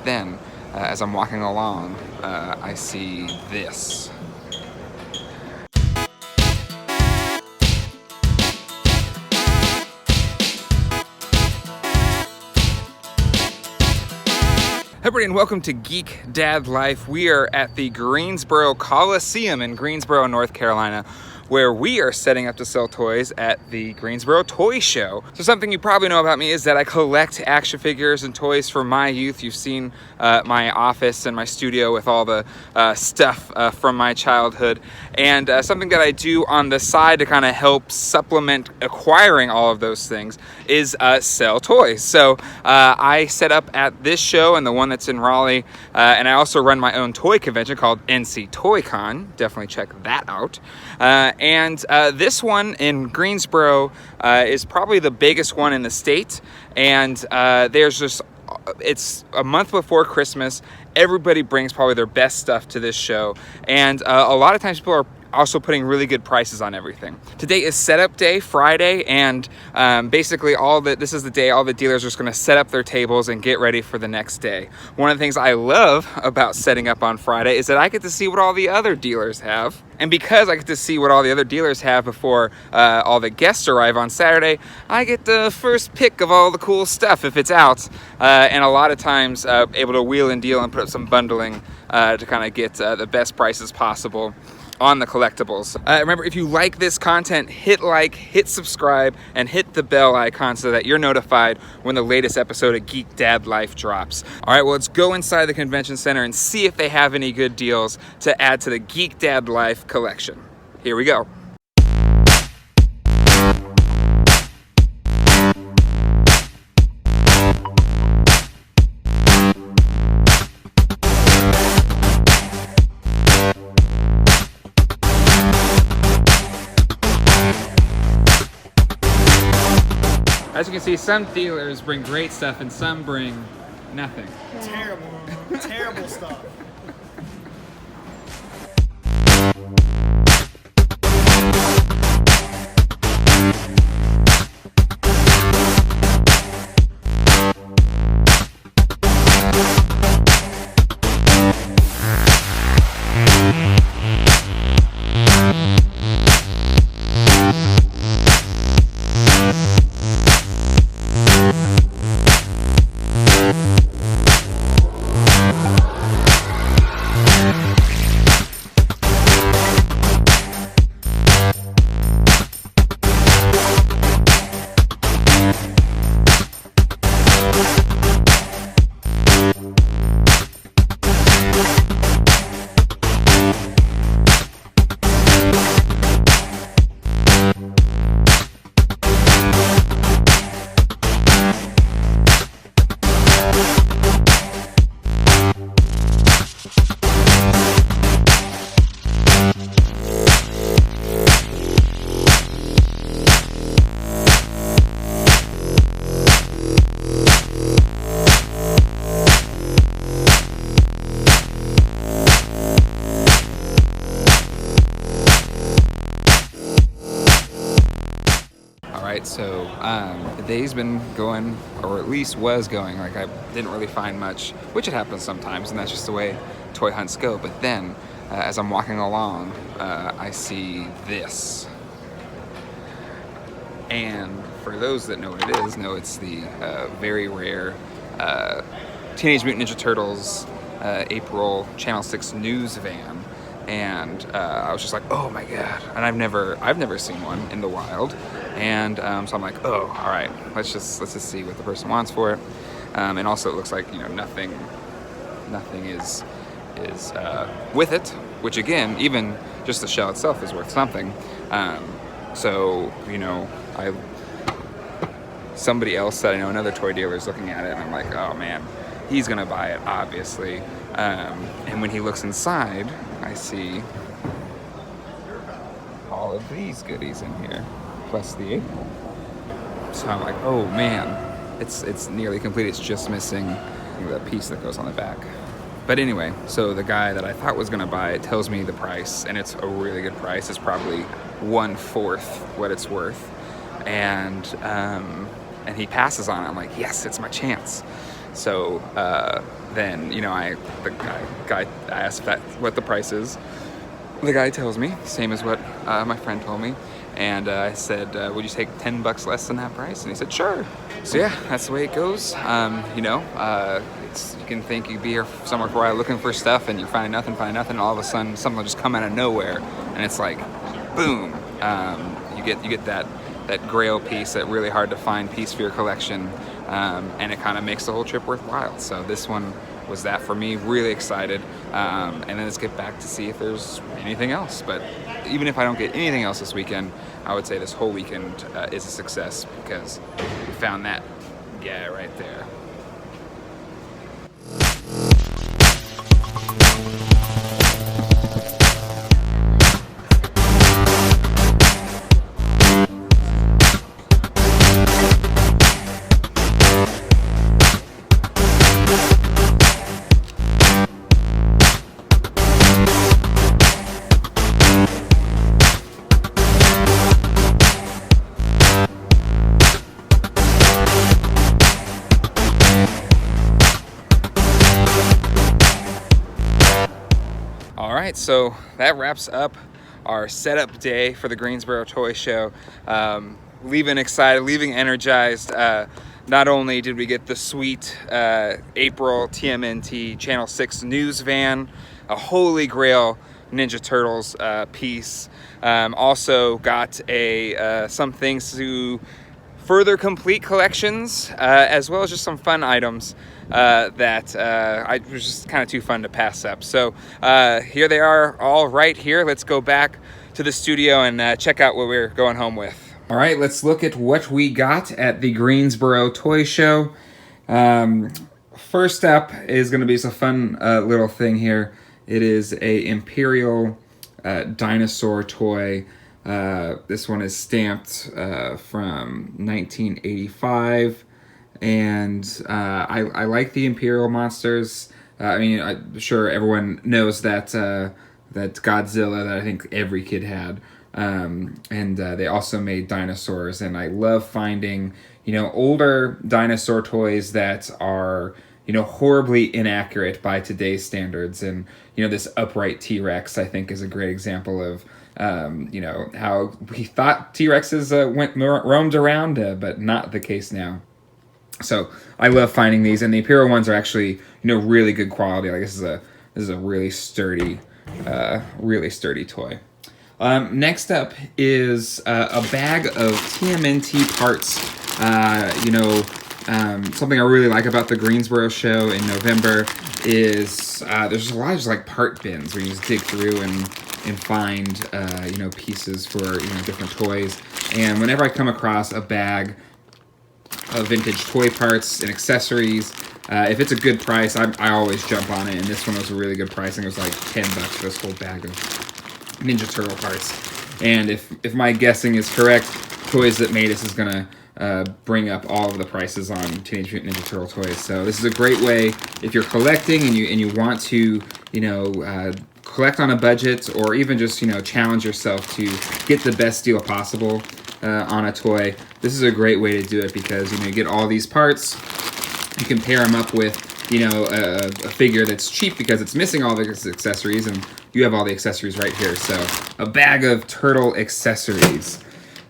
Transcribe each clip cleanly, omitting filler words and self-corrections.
but then as I'm walking along, I see this. Hey everybody, and welcome to Geek Dad Life. We are at the Greensboro Coliseum in Greensboro, North Carolina, where we are setting up to sell toys at the Greensboro Toy Show. So something you probably know about me is that I collect action figures and toys from my youth. You've seen my office and my studio with all the stuff from my childhood. And something that I do on the side to kind of help supplement acquiring all of those things is sell toys. So I set up at this show and the one that's in Raleigh, and I also run my own toy convention called NC Toy Con. Definitely check that out. And this one in Greensboro is probably the biggest one in the state. And there's just, it's a month before Christmas. Everybody brings probably their best stuff to this show. And a lot of times people are also putting really good prices on everything. Today is setup day, Friday, and basically this is the day all the dealers are just gonna set up their tables and get ready for the next day. One of the things I love about setting up on Friday is that I get to see what all the other dealers have. And because I get to see what all the other dealers have before all the guests arrive on Saturday, I get the first pick of all the cool stuff if it's out. And a lot of times able to wheel and deal and put up some bundling to kind of get the best prices possible on the collectibles. Remember, if you like this content, hit like, hit subscribe, and hit the bell icon so that you're notified when the latest episode of Geek Dad Life drops. All right, well, let's go inside the convention center and see if they have any good deals to add to the Geek Dad Life collection. Here we go. As you can see, some dealers bring great stuff and some bring nothing. Terrible stuff. So the day's been going, or at least was going, like I didn't really find much, which it happens sometimes, and that's just the way toy hunts go. But then as I'm walking along, I see this. And for those that know what it is, know it's the very rare Teenage Mutant Ninja Turtles April Channel 6 Newsvan. And I was just like, oh my god! And I've never seen one in the wild, and so I'm like, oh, all right, let's just see what the person wants for it. And also, it looks like nothing is with it, which again, even just the shell itself is worth something. So somebody else that I know, another toy dealer, is looking at it, and I'm like, oh man, he's gonna buy it, obviously. And when he looks inside, I see all of these goodies in here, plus the April. So I'm like, oh man, it's nearly complete. It's just missing the piece that goes on the back. But anyway, so the guy that I thought was gonna buy it tells me the price, and it's a really good price. It's probably 1/4 what it's worth. And he passes on it. I'm like, yes, it's my chance. So then, you know, the guy I asked what the price is. The guy tells me, same as what my friend told me. And I said, would you take $10 less than that price? And he said, sure. So yeah, that's the way it goes. You know, you can think you'd be here somewhere for a while looking for stuff, and you're finding nothing, and all of a sudden something will just come out of nowhere, and it's like, boom. You get that grail piece, that really hard to find piece for your collection, and it kind of makes the whole trip worthwhile. So this one was that for me. Really excited, and then let's get back to see if there's anything else. But even if I don't get anything else this weekend, I would say this whole weekend is a success, because we found that guy right there. Alright, so that wraps up our setup day for the Greensboro Toy Show. Leaving excited, leaving energized. Not only did we get the sweet April TMNT Channel 6 Newsvan, a holy grail Ninja Turtles piece. Also got some things to further complete collections, as well as just some fun items that was just kind of too fun to pass up. So here they are, all right here. Let's go back to the studio and check out what we're going home with. All right, let's look at what we got at the Greensboro Toy Show. First up is going to be some fun little thing here. It is a Imperial Dinosaur Toy. This one is stamped from 1985, and I like the Imperial monsters. I mean, I'm sure everyone knows that that Godzilla that I think every kid had, and they also made dinosaurs, and I love finding, you know, older dinosaur toys that are, you know, horribly inaccurate by today's standards. And, you know, this upright T-Rex, I think, is a great example of, you know, how we thought T-Rexes roamed around, but not the case now. So I love finding these, and the Imperial ones are actually, you know, really good quality. Like this is a really sturdy toy. Next up is a bag of TMNT parts. You know, something I really like about the Greensboro show in November is there's a lot of just like part bins where you just dig through and find you know, pieces for, you know, different toys. And whenever I come across a bag of vintage toy parts and accessories, if it's a good price, I always jump on it. And this one was a really good price. I think it was like $10 for this whole bag of Ninja Turtle parts. And if my guessing is correct, Toys That Made Us is gonna bring up all of the prices on Teenage Mutant Ninja Turtle toys. So this is a great way if you're collecting and you want to, you know, collect on a budget, or even just, you know, challenge yourself to get the best deal possible on a toy. This is a great way to do it, because, you know, you get all these parts, you can pair them up with, you know, a figure that's cheap because it's missing all the accessories, and you have all the accessories right here. So a bag of turtle accessories.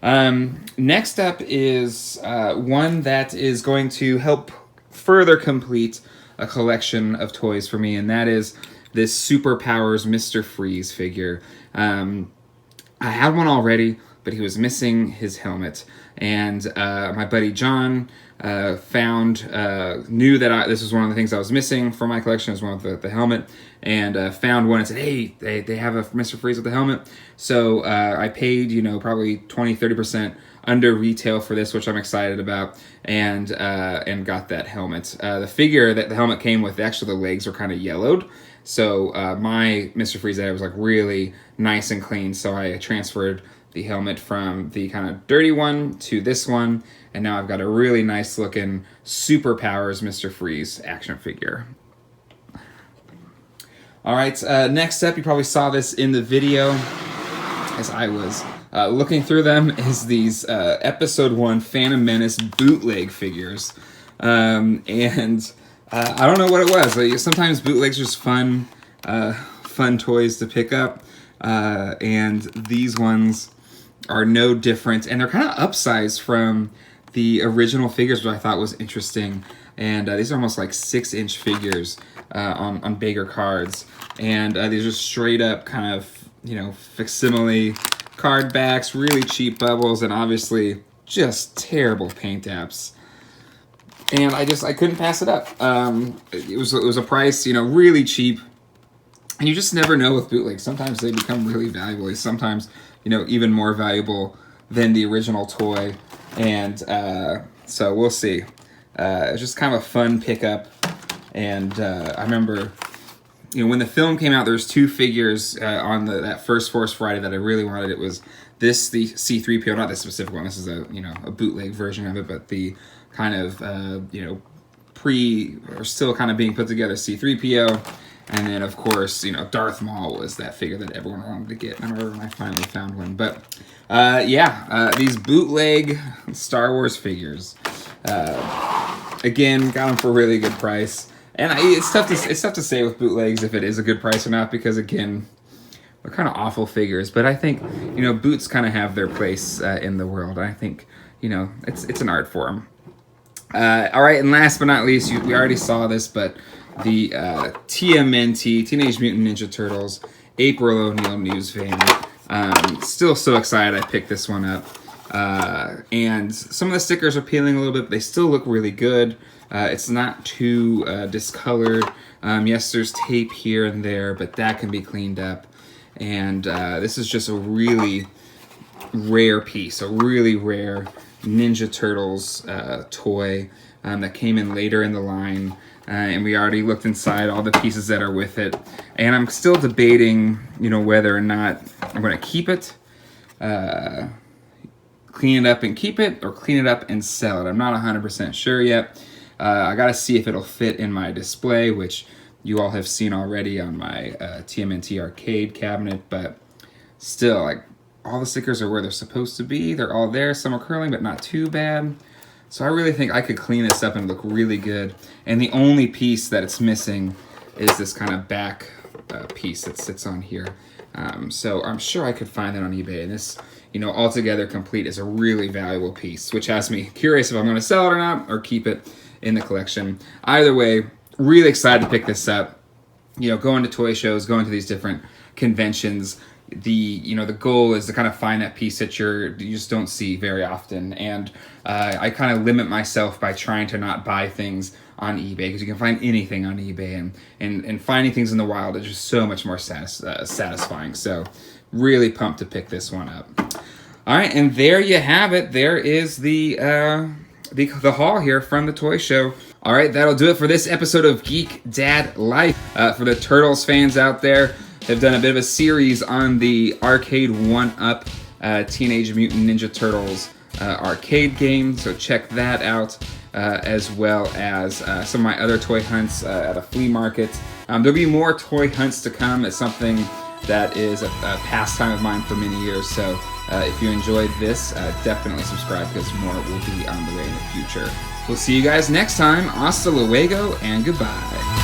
Next up is one that is going to help further complete a collection of toys for me, and that is this Superpowers Mr. Freeze figure. I had one already, but he was missing his helmet, and my buddy John knew that this was one of the things I was missing from my collection, was one with the helmet, and found one and said, hey, they have a Mr. Freeze with the helmet. So I paid, you know, probably 20-30% under retail for this, which I'm excited about, and got that helmet. The figure that the helmet came with, actually the legs were kind of yellowed, so my Mr. Freeze there was like really nice and clean, so I transferred the helmet from the kind of dirty one to this one, and now I've got a really nice looking Superpowers Mr. Freeze action figure. Alright, next up, you probably saw this in the video as I was looking through them, is these Episode 1 Phantom Menace bootleg figures. And I don't know what it was. Like, sometimes bootlegs are just fun, fun toys to pick up, and these ones are no different. And they're kind of upsized from the original figures, which I thought was interesting. And these are almost like 6-inch figures on bigger cards. And these are straight up kind of, you know, facsimile card backs, really cheap bubbles, and obviously just terrible paint apps. And I couldn't pass it up. It was a price, you know, really cheap. And you just never know with bootlegs. Sometimes they become really valuable. Sometimes, you know, even more valuable than the original toy. And so we'll see. It's just kind of a fun pickup. And I remember, you know, when the film came out, there was 2 figures on that first Force Friday that I really wanted. It was the C-3PO, not this specific one. This is a bootleg version of it, but the kind of or still kind of being put together C-3PO. And then, of course, you know, Darth Maul was that figure that everyone wanted to get. I remember when I finally found one. But, these bootleg Star Wars figures. Again, got them for a really good price. And it's tough to say with bootlegs if it is a good price or not, because, again, they're kind of awful figures. But I think, you know, boots kind of have their place in the world. I think, you know, it's an art form. All right, and last but not least, we already saw this, but the TMNT, Teenage Mutant Ninja Turtles, April O'Neil Newsvan. Still so excited I picked this one up. And some of the stickers are peeling a little bit, but they still look really good. It's not too discolored. Yes, there's tape here and there, but that can be cleaned up. And this is just a really rare piece, a really rare Ninja Turtles toy that came in later in the line. And we already looked inside all the pieces that are with it. And I'm still debating, you know, whether or not I'm going to keep it, clean it up and keep it, or clean it up and sell it. I'm not 100% sure yet. I got to see if it'll fit in my display, which you all have seen already on my TMNT arcade cabinet. But still, like, all the stickers are where they're supposed to be. They're all there. Some are curling, but not too bad. So I really think I could clean this up and look really good. And the only piece that it's missing is this kind of back piece that sits on here. So I'm sure I could find that on eBay. And this, you know, altogether complete is a really valuable piece, which has me curious if I'm going to sell it or not, or keep it in the collection. Either way, really excited to pick this up. You know, going to toy shows, going to these different conventions. The goal is to kind of find that piece that you just don't see very often. And I kind of limit myself by trying to not buy things on eBay, because you can find anything on eBay, and finding things in the wild is just so much more satisfying. So really pumped to pick this one up. All right, and there you have it. There is the haul here from the toy show. All right, that'll do it for this episode of Geek Dad Life. For the Turtles fans out there, they've done a bit of a series on the arcade 1-up Teenage Mutant Ninja Turtles arcade game, so check that out, as well as some of my other toy hunts at a flea market. There'll be more toy hunts to come. It's something that is a pastime of mine for many years, so if you enjoyed this, definitely subscribe, because more will be on the way in the future. We'll see you guys next time. Hasta luego and goodbye.